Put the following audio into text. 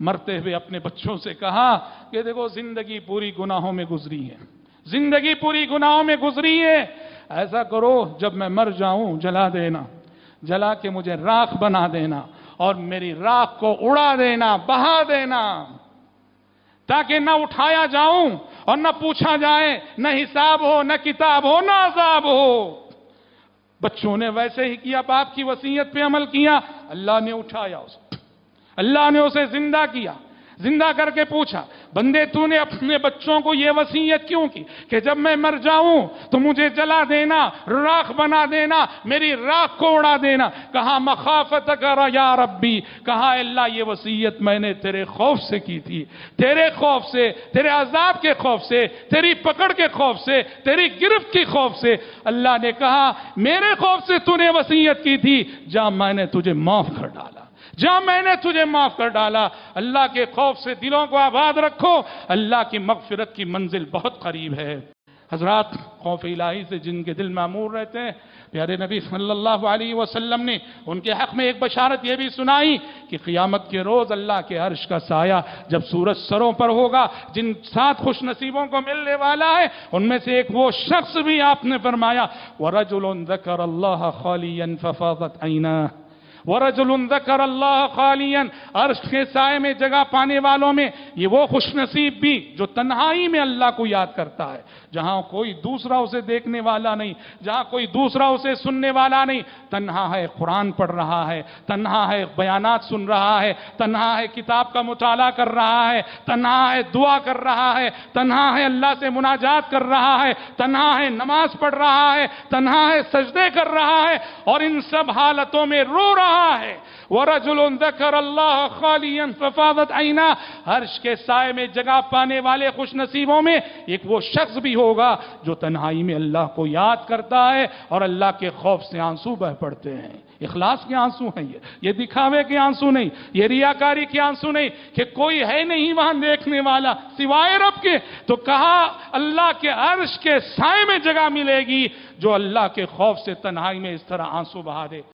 مرتے ہوئے اپنے بچوں سے کہا کہ دیکھو زندگی پوری گناہوں میں گزری ہے، زندگی پوری گناہوں میں گزری ہے، ایسا کرو جب میں مر جاؤں جلا دینا، جلا کے مجھے راکھ بنا دینا اور میری راکھ کو اڑا دینا، بہا دینا، تاکہ نہ اٹھایا جاؤں اور نہ پوچھا جائے، نہ حساب ہو، نہ کتاب ہو، نہ عذاب ہو۔ بچوں نے ویسے ہی کیا، باپ کی وصیت پہ عمل کیا، اللہ نے اٹھایا اسے، اللہ نے اسے زندہ کیا، زندہ کر کے پوچھا بندے تو نے اپنے بچوں کو یہ وصیت کیوں کی کہ جب میں مر جاؤں تو مجھے جلا دینا، راکھ بنا دینا، میری راکھ کو اڑا دینا؟ کہا مخافتک یا ربی، کہا اللہ یہ وصیت میں نے تیرے خوف سے کی تھی، تیرے خوف سے، تیرے عذاب کے خوف سے، تیری پکڑ کے خوف سے، تیری گرفت کے خوف سے۔ اللہ نے کہا میرے خوف سے تو نے وصیت کی تھی، جا میں نے تجھے معاف کر ڈالا، جہاں میں نے تجھے معاف کر ڈالا۔ اللہ کے خوف سے دلوں کو آباد رکھو، اللہ کی مغفرت کی منزل بہت قریب ہے۔ حضرات، خوف الہی سے جن کے دل معمور رہتے ہیں، پیارے نبی صلی اللہ علیہ وسلم نے ان کے حق میں ایک بشارت یہ بھی سنائی کہ قیامت کے روز اللہ کے عرش کا سایہ جب سورج سروں پر ہوگا، جن 7 خوش نصیبوں کو ملنے والا ہے ان میں سے ایک وہ شخص بھی آپ نے فرمایا وَرَجُلٌ ذَكَرَ اللَّهَ خَالِيًا فَفَاضَتْ عَيْنَاهُ، وَرَجُلٌ ذَكَرَ اللَّهَ خَالِيًا، عرش کے سائے میں جگہ پانے والوں میں یہ وہ خوش نصیب بھی جو تنہائی میں اللہ کو یاد کرتا ہے، جہاں کوئی دوسرا اسے دیکھنے والا نہیں، جہاں کوئی دوسرا اسے سننے والا نہیں، تنہا ہے، قرآن پڑھ رہا ہے، تنہا ہے، بیانات سن رہا ہے، تنہا ہے، کتاب کا مطالعہ کر رہا ہے، تنہا ہے، دعا کر رہا ہے، تنہا ہے، اللہ سے مناجات کر رہا ہے، تنہا ہے، نماز پڑھ رہا ہے، تنہا ہے، سجدے کر رہا ہے، اور ان سب حالتوں میں رو رہا ہے۔ وَرَجُلٌ ذَكَرَ اللَّهَ خَالِيًا فَفَاضَتْ عَيْنَاهُ، عرش کے سائے میں جگہ پانے والے خوش نصیبوں میں ایک وہ شخص بھی ہوگا جو تنہائی میں اللہ کو یاد کرتا ہے اور اللہ کے خوف سے آنسو بہ پڑتے ہیں۔ اخلاص کے آنسو ہیں یہ دکھاوے کے آنسو نہیں، یہ ریاکاری کے آنسو نہیں کہ کوئی ہے نہیں وہاں دیکھنے والا سوائے رب کے۔ تو کہا اللہ کے عرش کے سائے میں جگہ ملے گی جو اللہ کے خوف سے تنہائی میں اس طرح آنسو بہا دے۔